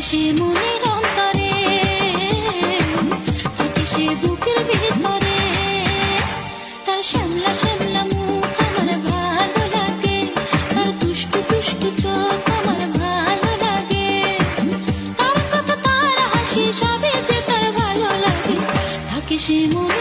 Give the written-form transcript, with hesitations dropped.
সে মনের অন্তরে, থাকে সে বুকের ভিতরে। তার শ্যামলা শ্যামলা মুখ আমার ভালো লাগে, তার দুষ্টু দুষ্টু চোখ আমার ভালো লাগে, তার কথা তার হাসি সবই যে তার ভালো লাগে। থাকে সে মনের